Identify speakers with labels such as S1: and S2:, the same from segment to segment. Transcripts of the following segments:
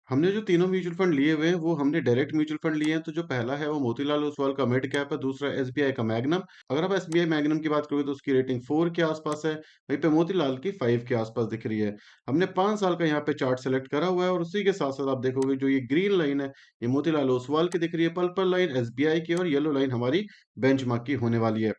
S1: हमने जो तीनों म्यूचुअल फंड लिए हुए हैं, वो हमने डायरेक्ट म्यूचुअल फंड लिए हैं। तो जो पहला है वो मोतीलाल ओसवाल का मिड कैप है, दूसरा एसबीआई का मैग्नम। अगर आप एसबीआई मैग्नम की बात करोगे तो उसकी रेटिंग 4 के आसपास है, वहीं पे मोतीलाल की 5 के आसपास दिख रही है। हमने 5 साल का यहाँ पे चार्ट सेलेक्ट करा हुआ है और उसी के साथ-साथ आप देखोगे जो ये ग्रीन लाइन है, ये मोतीलाल ओसवाल की दिख रही है, पर्पल लाइन एसबीआई की और येलो लाइन हमारी बेंचमार्क की होने वाली है।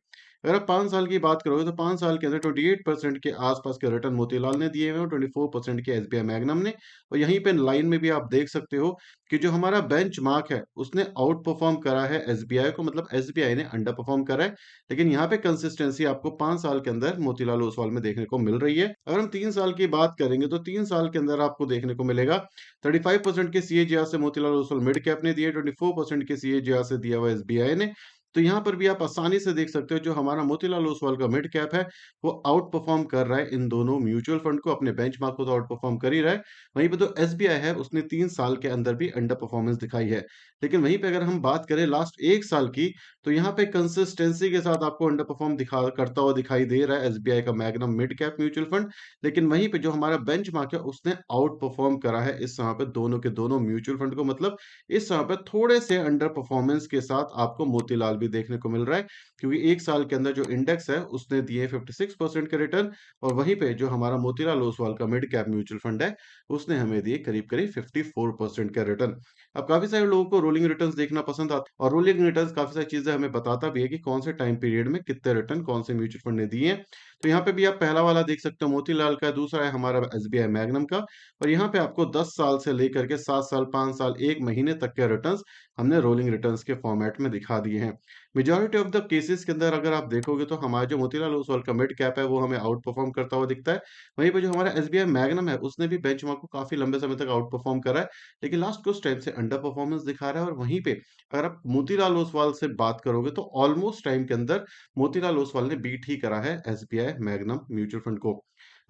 S1: अगर आप 5 साल की बात करोगे तो 5 साल के अंदर 28% के आसपास के रिटर्न मोतीलाल ने दिए हुए हैं और 24% के एसबीआई मैग्नम ने। और यहीं पे लाइन में भी आप देख सकते हो कि जो हमारा बेंचमार्क है उसने आउट परफॉर्म करा है एसबीआई को, मतलब एसबीआई ने अंडर परफॉर्म करा है। लेकिन यहाँ पे कंसिस्टेंसी आपको 5 साल के अंदर मोतीलाल ओसवाल में देखने को मिल रही है। अगर हम 3 साल की बात करेंगे तो 3 साल के अंदर आपको देखने को मिलेगा 35% के सीएजीआर से मोतीलाल ओसवाल मिड कैप ने दिए, 24% के सीएजीआर से दिया हुआ एसबीआई ने। तो यहाँ पर भी आप आसानी से देख सकते हो जो हमारा मोतीलाल ओसवाल का मिड कैप है वो आउट परफॉर्म कर रहा है इन दोनों म्यूचुअल फंड को, अपने बेंचमार्क को तो आउट परफॉर्म कर ही रहा है। वहीं पे जो एसबीआई है उसने 3 साल के अंदर भी अंडर परफॉर्मेंस दिखाई है। लेकिन वहीं पे अगर हम बात करें लास्ट 1 साल की, तो यहाँ पे कंसिस्टेंसी के साथ आपको अंडर परफॉर्म दिखा करता हुआ दिखाई दे रहा है एसबीआई का magnum mid cap mutual fund. लेकिन वहीं पे जो हमारा बेंचमार्क है उसने आउट परफॉर्म करा है इस समय पे दोनों के दोनों म्यूचुअल फंड को, मतलब इस समय पे थोड़े से अंडर परफॉर्मेंस के साथ आपको मोतीलाल भी देखने को मिल रहा है, क्योंकि 1 साल के अंदर जो इंडेक्स है उसने दिए 56% के रिटर्न और वहीं पे जो हमारा मोतीलाल ओसवाल का मिड कैप म्यूचुअल फंड है उसने हमें दिए करीब-करीब 54% का रिटर्न। अब काफ़ी सारे लोगों को रोलिंग रिटर्न्स देखना पसंद आता है और रोलिंग रिटर्न्स काफ़ी सारी चीज़ें हमें बताता भी है कि कौन से टाइम पीरियड में कितने रिटर्न कौन से म्यूचुअल फंड ने दिए हैं। तो यहाँ पे भी आप पहला वाला देख सकते हो मोतीलाल का, दूसरा है हमारा एसबीआई मैग्नम का और यहाँ पे आपको 10 साल से लेकर के 7 साल, 5 साल, 1 महीने तक के रिटर्न्स हमने रोलिंग रिटर्न्स के फॉर्मेट में दिखा दिए हैं। मेजॉरिटी ऑफ द केसेस के अंदर अगर आप देखोगे तो हमारा जो मोतीलाल ओसवाल का मिड कैप है वो हमें आउट परफॉर्म करता हुआ दिखता है। वहीं पे जो हमारा एसबीआई मैग्नम है उसने भी बेंचमार्क को काफ़ी लंबे समय तक आउट परफॉर्म करा है, लेकिन लास्ट कुछ टाइम से अंडर परफॉर्मेंस दिखा रहा है। और वहीं पे अगर आप मोतीलाल ओसवाल से बात करोगे तो ऑलमोस्ट टाइम के अंदर मोतीलाल ओसवाल ने बीट ही करा है एसबीआई मैग्नम म्यूचुअल फंड को।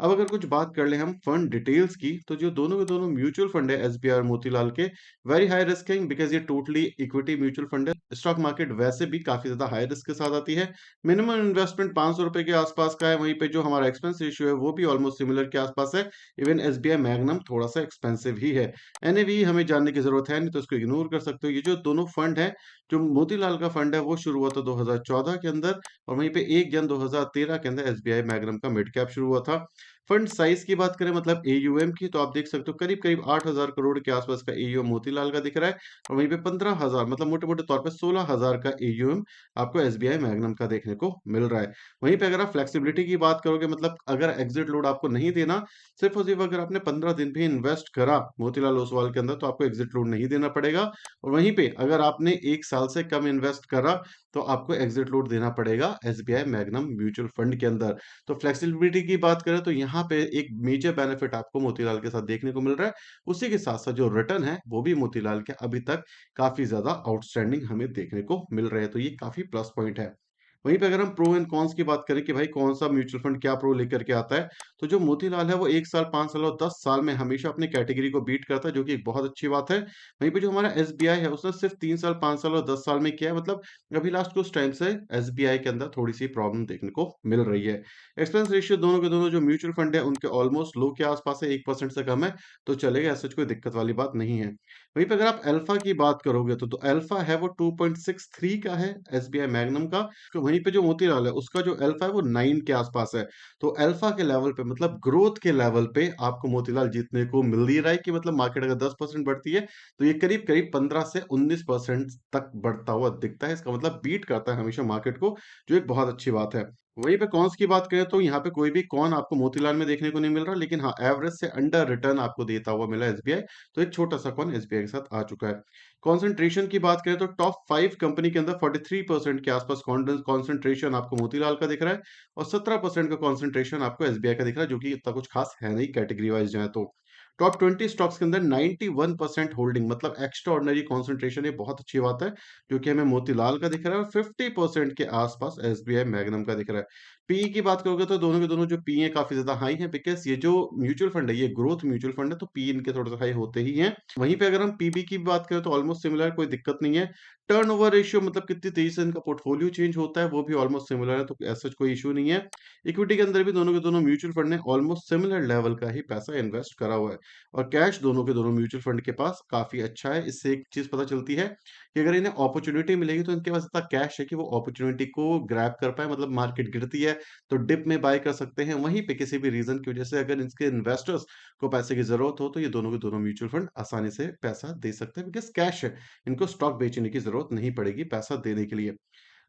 S1: अब अगर कुछ बात कर लें हम फंड डिटेल्स की, तो जो दोनों के दोनों म्यूचुअल फंड है एसबीआई और मोतीलाल के, वेरी हाई रिस्क है बिकॉज़ ये टोटली इक्विटी म्यूचुअल फंड है। स्टॉक मार्केट वैसे भी काफ़ी ज़्यादा हाई रिस्क के साथ आती है। मिनिमम इन्वेस्टमेंट ₹500 के आसपास का है, वहीं पे जो हमारा एक्सपेंस रेशियो है वो भी ऑलमोस्ट सिमिलर के आसपास है। इवन एसबीआई मैग्नम थोड़ा-सा एक्सपेंसिव ही है। एनएवी हमें जानने की ज़रूरत है नहीं, तो इसको इग्नोर कर सकते हो। ये जो दोनों फंड हैं, जो मोतीलाल का फंड है वो शुरू हुआ था 2014 के अंदर और वहीं पे 1 जन 2013 के अंदर एसबीआई मैग्नम का मिड कैप शुरू हुआ था। फंड साइज़ की बात करें, मतलब एयूएम की, तो आप देख सकते हो करीब-करीब 8,000 करोड़ के आसपास का एयूएम मोतीलाल का दिख रहा है और वहीं पे 15,000, मतलब मोटे-मोटे तौर पे 16,000 का एयूएम आपको एसबीआई मैग्नम का देखने को मिल रहा है। वहीं पे अगर आप फ्लेक्सिबिलिटी की बात करोगे, मतलब अगर एग्जिट लोड आपको नहीं देना, सिर्फ़ और सिर्फ़ अगर आपने 15 दिन भी इन्वेस्ट करा मोतीलाल ओसवाल के अंदर, तो आपको एग्जिट लोड नहीं देना पड़ेगा। और वहीं पे अगर आपने 1 साल से कम इन्वेस्ट करा, तो आपको एग्जिट लोड देना पड़ेगा एसबीआई मैग्नम म्यूचुअल फंड के अंदर। तो फ्लेक्सिबिलिटी की बात करें तो यहाँ पे एक मेजर बेनिफिट आपको मोतीलाल के साथ देखने को मिल रहा है। उसी के साथ-साथ जो रिटर्न है वो भी मोतीलाल के अभी तक काफ़ी ज़्यादा आउटस्टैंडिंग हमें देखने को मिल रहे हैं, तो ये काफ़ी प्लस पॉइंट है। वहीं पे अगर हम प्रो एंड कॉन्स की बात करें कि भाई कौन-सा म्यूचुअल फंड क्या प्रो लेकर के आता है, तो जो मोतीलाल है वो 1 साल, 5 साल और 10 साल में हमेशा अपनी कैटेगरी को बीट करता है, जो कि एक बहुत अच्छी बात है। वहीं पे जो हमारा एसबीआई है उसने सिर्फ 3 साल, 5 साल और 10 साल में किया है, मतलब अभी लास्ट कुछ टाइम से एसबीआई के अंदर थोड़ी-सी प्रॉब्लम देखने को मिल रही है। एक्सपेंस रेशियो दोनों के दोनों जो म्यूचुअल फंड है उनके ऑलमोस्ट लो के आसपास है, 1% से कम है, तो चलेगा, ऐसा कोई दिक्कत वाली बात नहीं है। वहीं पे अगर आप अल्फा की बात करोगे तो अल्फा है वो 2.63 का है एसबीआई मैग्नम का, तो वहीं पे जो मोतीलाल है उसका जो अल्फा है वो 9 के आसपास है। तो अल्फा के लेवल पे, मतलब ग्रोथ के लेवल पे आपको मोतीलाल जीतने को मिल ही रहा है कि मतलब मार्केट अगर 10% बढ़ती है तो ये करीब-करीब 15 से 19% तक बढ़ता हुआ दिखता है। इसका मतलब बीट करता है हमेशा मार्केट को, जो एक बहुत अच्छी बात है। वहीं पे कॉन्स की बात करें तो यहाँ पे कोई भी कॉन आपको मोतीलाल में देखने को नहीं मिल रहा, लेकिन हाँ, एवरेज से अंडर रिटर्न आपको देता हुआ मिला एसबीआई, तो एक छोटा-सा कॉन एसबीआई के साथ आ चुका है। कंसंट्रेशन की बात करें तो टॉप 5 कंपनी के अंदर 43% के आसपास कंसंट्रेशन आपको मोतीलाल का दिख रहा है और 17% का कंसंट्रेशन आपको एसबीआई का दिख रहा है, जो कि इतना कुछ खास है नहीं कैटेगरी वाइज जाए तो। टॉप 20 स्टॉक्स के अंदर 91% होल्डिंग, मतलब एक्स्ट्रा ऑर्डिनरी कंसंट्रेशन, ये बहुत अच्छी बात है, जो कि हमें मोतीलाल का दिख रहा है और 50% के आसपास एसबीआई मैग्नम का दिख रहा है। पीई की बात करोगे तो दोनों के दोनों जो पीई हैं काफ़ी ज़्यादा हाई हैं बिकॉज़ ये जो म्यूचुअल फंड है, ये ग्रोथ म्यूचुअल फंड है, तो पीई इनके थोड़े-से हाई होते ही हैं। वहीं पे अगर हम पीबी की बात करें तो ऑलमोस्ट सिमिलर, कोई दिक्कत नहीं है। टर्नओवर रेशियो मतलब कितनी तेज़ी से इनका पोर्टफोलियो चेंज होता है, वो भी ऑलमोस्ट सिमिलर है, तो ऐसा कोई इश्यू नहीं है। इक्विटी के अंदर भी दोनों के दोनों म्यूचुअल फंड ने ऑलमोस्ट सिमिलर लेवल का ही पैसा इन्वेस्ट करा हुआ है और कैश दोनों के दोनों म्यूचुअल फंड के पास काफ़ी अच्छा है। इससे एक चीज़ पता चलती है कि अगर इन्हें अपॉर्च्युनिटी मिलेगी तो इनके पास इतना कैश है कि वो अपॉर्च्युनिटी को ग्रैब कर पाएँ, मतलब मार्केट गिरती है तो डिप में बाय कर सकते हैं। वहीं पे किसी भी रीज़न की वजह से अगर इसके इन्वेस्टर्स को पैसे की ज़रूरत हो तो ये दोनों के दोनों म्यूचुअल फंड आसानी से पैसा दे सकते हैं बिकॉज़ कैश है। इनको स्टॉक बेचने की ज़रूरत नहीं पड़ेगी पैसा देने के लिए।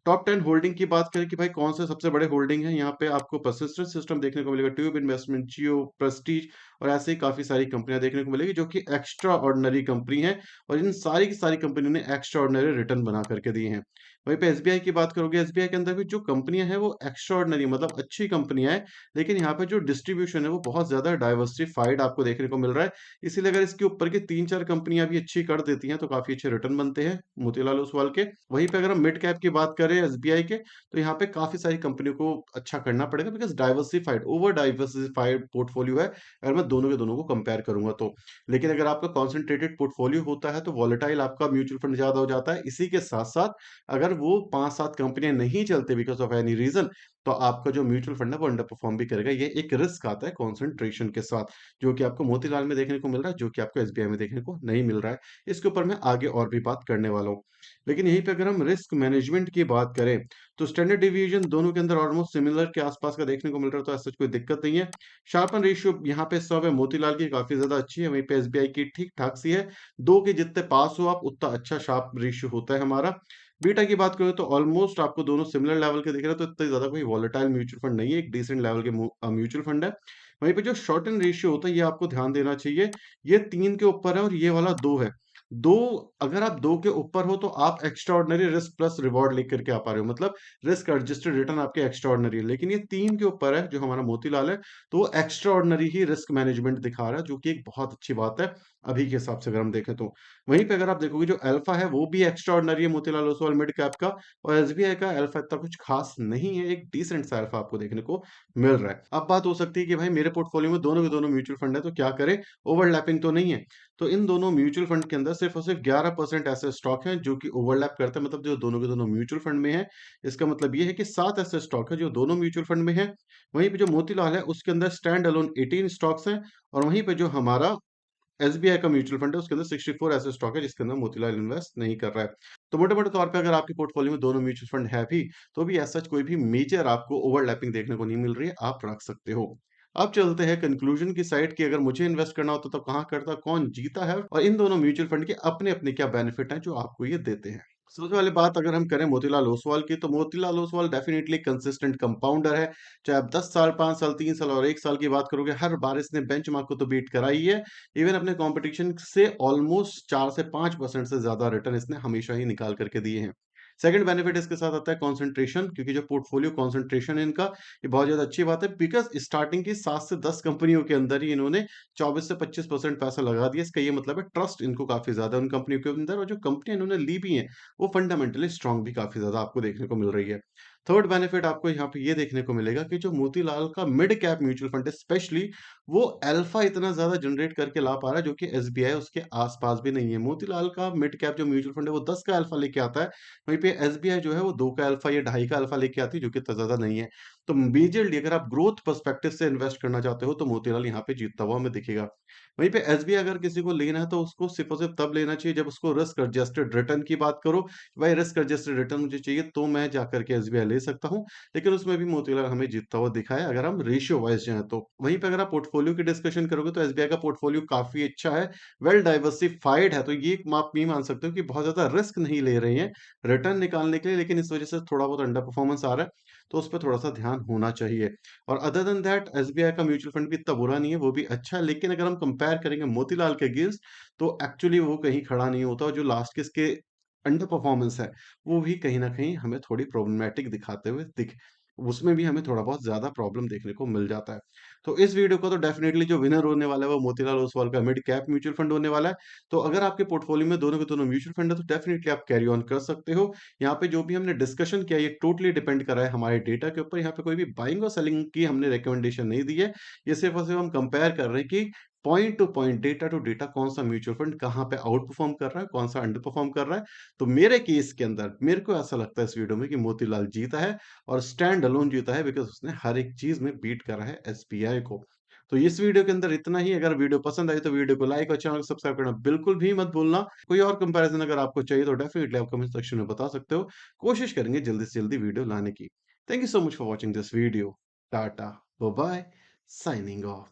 S1: टॉप 10 होल्डिंग की बात करें कि भाई कौन से सबसे बड़े होल्डिंग हैं, यहाँ पे आपको पर्सिस्टेंट सिस्टम देखने को मिलेगा, ट्यूब इन्वेस्टमेंट, जियो, प्रेस्टीज और ऐसे ही काफ़ी सारी कंपनियाँ देखने को मिलेगी जो कि एक्स्ट्रा ऑर्डिनरी कंपनी हैं और इन सारी की सारी कंपनियों ने एक्स्ट्रा ऑर्डिनरी रिटर्न बना करके दिए हैं। वहीं पे एसबीआई की बात करोगे, एसबीआई के अंदर भी जो कंपनियाँ हैं वो एक्स्ट्रा ऑर्डिनरी मतलब अच्छी कंपनियाँ हैं, लेकिन यहाँ पे जो डिस्ट्रीब्यूशन है वो बहुत ज़्यादा डाइवर्सिफाइड आपको देखने को मिल रहा है। इसीलिए अगर इसके ऊपर की 3-4 कंपनियाँ भी अच्छी कर देती हैं तो काफ़ी अच्छे रिटर्न बनते हैं मोतीलाल ओसवाल के। वहीं पे अगर हम मिड कैप की बात करें एसबीआई के, तो यहाँ पे काफ़ी सारी कंपनियों को अच्छा करना पड़ेगा because diversified, over diversified portfolio है, अगर मैं दोनों के दोनों को कंपेयर करूँगा तो। लेकिन अगर आपका कॉन्सन्ट्रेटेड पोर्टफोलियो होता है तो वोलेटाइल आपका म्यूचुअल फंड ज़्यादा हो जाता है। इसी के साथ-साथ अगर वो 5-7 कंपनियाँ नहीं चलती बिकॉज़ ऑफ एनी रीज़न, तो आपका जो म्यूचुअल फंड है वो अंडर परफ़ॉर्म भी करेगा। ये एक रिस्क आता है कॉन्सन्ट्रेशन के साथ, जो कि आपको मोतीलाल में देखने को मिल रहा है, जो कि आपको एसबीआई में देखने को नहीं मिल रहा है। इसके ऊपर मैं आगे और भी बात करने वाला हूँ। लेकिन यहीं पे अगर हम रिस्क मैनेजमेंट की बात करें, तो स्टैंडर्ड डेविएशन दोनों के अंदर ऑलमोस्ट सिमिलर के आसपास का देखने को मिल रहा है, तो ऐसा कोई दिक्कत नहीं है। शार्पन रेशियो यहाँ पे सब है, मोतीलाल की काफ़ी ज़्यादा अच्छी है, वहीं पे एसबीआई की ठीक-ठाक सी है। 2 के जितने पास हो आप, उतना अच्छा शार्प रेशियो होता है हमारा। बीटा की बात करें तो ऑलमोस्ट आपको दोनों सिमिलर लेवल के दिख रहे हैं, तो इतना ज़्यादा कोई वोलेटाइल म्यूचुअल फंड नहीं है, एक डिसेंट लेवल के म्यूचुअल फंड है। वहीं पे जो शॉर्टन रेशियो होता है, ये आपको ध्यान देना चाहिए। ये 3 के ऊपर है और ये वाला 2 है। 2, अगर आप 2 के ऊपर हो तो आप extra ordinary risk plus reward लेकर के आ पा रहे हो, मतलब रिस्क एडजस्टेड रिटर्न आपके एक्स्ट्रा ऑर्डिनरी है। लेकिन ये 3 के ऊपर है जो हमारा मोतीलाल है, तो वो एक्स्ट्रा ऑर्डिनरी ही रिस्क मैनेजमेंट दिखा रहा है, जो कि एक बहुत अच्छी बात है अभी के हिसाब से अगर हम देखें तो। वहीं पे अगर आप देखोगे जो अल्फा है वो भी एक्स्ट्रा ऑर्डिनरी है मोतीलाल ओसवाल मिड कैप का, और एसबीआई का अल्फा इतना कुछ खास नहीं है, एक डिसेंट सा अल्फा आपको देखने को मिल रहा है। अब बात हो सकती है कि भाई मेरे पोर्टफोलियो में दोनों के दोनों म्यूचुअल फंड है तो क्या करें, ओवरलैपिंग तो नहीं है। तो इन दोनों म्यूचुअल फंड के अंदर सिर्फ और सिर्फ 11% ऐसे स्टॉक हैं जो कि ओवरलैप करते हैं, मतलब जो दोनों के दोनों म्यूचुअल फंड में है। इसका मतलब ये है कि 7 ऐसे स्टॉक है जो दोनों म्यूचुअल फंड में है। वहीं पे जो मोतीलाल है उसके अंदर स्टैंड अलोन 18 स्टॉक्स हैं, और वहीं पे जो हमारा एसबीआई का म्यूचुअल फंड है उसके अंदर 64 ऐसे स्टॉक है जिसके अंदर मोतीलाल इन्वेस्ट नहीं कर रहा है। तो मोटे-मोटे तौर पे अगर आपके पोर्टफोलियो में दोनों म्यूचुअल फंड है भी, तो भी एज़ सच कोई भी मेजर आपको ओवरलैपिंग देखने को नहीं मिल रही है, आप रख सकते हो। अब चलते हैं कंक्लूजन की साइड कि अगर मुझे इन्वेस्ट करना होता तो कहाँ करता, कौन जीता है और इन दोनों म्यूचुअल फंड के अपने-अपने क्या बेनिफिट हैं जो आपको ये देते हैं। सबसे पहले बात अगर हम करें मोतीलाल ओसवाल की, तो Motilal Oswal definitely consistent compounder है। चाहे आप 10 साल, 5 साल, 3 साल और 1 साल की बात करोगे, हर बार इसने बेंचमार्क को तो बीट करा ही है। इवन अपने कॉम्पिटिशन से ऑलमोस्ट 4 से 5% से ज़्यादा रिटर्न इसने हमेशा ही निकाल करके दिए हैं। सेकंड बेनिफिट इसके साथ आता है कंसंट्रेशन, क्योंकि जो पोर्टफोलियो कंसंट्रेशन है इनका, ये बहुत ज़्यादा अच्छी बात है बिकॉज़ स्टार्टिंग की 7 से 10 कंपनियों के अंदर ही इन्होंने 24 से 25% पैसा लगा दिया। इसका ये मतलब है ट्रस्ट इनको काफ़ी ज़्यादा है उन कंपनियों के अंदर, और जो कंपनियाँ इन्होंने ली भी हैं, वो फंडामेंटली स्ट्रांग भी काफ़ी ज़्यादा आपको देखने को मिल रही है। थर्ड बेनिफिट आपको यहाँ पे ये देखने को मिलेगा कि जो मोतीलाल का मिड कैप म्यूचुअल फंड है स्पेशली, वो अल्फा इतना ज़्यादा जनरेट करके ला पा रहा है जो कि एसबीआई उसके आस-पास भी नहीं है। मोतीलाल का मिड कैप जो म्यूचुअल फंड है वो 10 का अल्फा लेके आता है, वहीं पे एसबीआई जो है वो 2 का अल्फा या ढाई का अल्फा लेके आती है, जो कि इतना ज़्यादा नहीं है। तो मेजरली अगर आप ग्रोथ पर्सपेक्टिव से इन्वेस्ट करना चाहते हो तो मोतीलाल यहाँ पे जीतता हुआ हमें दिखेगा। वहीं पे एसबीआई अगर किसी को लेना है तो उसको सिर्फ और सिर्फ तब लेना चाहिए जब उसको रिस्क एडजस्टेड रिटर्न की बात करो, भाई रिस्क एडजस्टेड रिटर्न मुझे चाहिए तो मैं जाकर के एसबीआई ले सकता हूँ। लेकिन उसमें भी मोतीलाल हमें जीतता हुआ दिखा है अगर हम रेशियो वाइज़ जाएँ तो। वहीं पे अगर आप पोर्टफोलियो की डिस्कशन करोगे तो एसबीआई का पोर्टफोलियो काफ़ी अच्छा है, वेल डाइवर्सिफाइड है, तो ये आप ये मान सकते हो कि बहुत ज़्यादा रिस्क नहीं ले रहे हैं रिटर्न निकालने के लिए, लेकिन इस वजह से थोड़ा बहुत अंडर परफॉर्मेंस आ रहा है, तो उस पे थोड़ा-सा ध्यान होना चाहिए। और अदर देन दैट एसबीआई का म्यूचुअल फंड भी इतना बुरा नहीं है, वो भी अच्छा है, लेकिन अगर हम कंपेयर करेंगे मोतीलाल के अगेंस्ट, तो एक्चुअली वो कहीं खड़ा नहीं होता, और जो लास्ट के इसके अंडर परफॉर्मेंस है, वो भी कहीं न कहीं हमें थोड़ी प्रॉब्लमैटिक दिखाते हुए उसमें भी हमें थोड़ा बहुत ज़्यादा प्रॉब्लम देखने को मिल जाता है। तो इस वीडियो को तो डेफ़िनेटली जो विनर होने वाला है वो मोतीलाल ओसवाल का मिड कैप म्यूचुअल फंड होने वाला है। तो अगर आपके पोर्टफोलियो में दोनों के दोनों म्यूचुअल फंड है तो डेफ़िनेटली आप कैरी ऑन कर सकते हो। यहाँ पे जो भी हमने डिस्कशन किया ये टोटली डिपेंड कर रहा है हमारे डेटा के ऊपर। यहाँ पे कोई भी बाइंग और सेलिंग की हमने रिकमेंडेशन नहीं दी है। ये सिर्फ़ और सिर्फ़ हम कंपेयर कर रहे हैं कि point to point, data to data कौन-सा म्यूचुअल फंड कहाँ पे आउट परफ़ॉर्म कर रहा है, कौन-सा अंडर परफ़ॉर्म कर रहा है। तो मेरे केस के अंदर मेरे को ऐसा लगता है इस वीडियो में कि मोतीलाल जीता है और स्टैंड अलोन जीता है बिकॉज़ उसने हर एक चीज़ में बीट करा है एसबीआई को। तो इस वीडियो के अंदर इतना ही। अगर वीडियो पसंद आई तो वीडियो को लाइक और चैनल को सब्सक्राइब करना बिल्कुल भी मत भूलना। कोई और कंपैरिज़न अगर आपको चाहिए तो डेफिनिटली आप कमेंट सेक्शन में बता सकते हो। कोशिश करेंगे जल्दी से जल्दी वीडियो लाने की। Thank you so much for watching this video. Tata, bye-bye, signing off.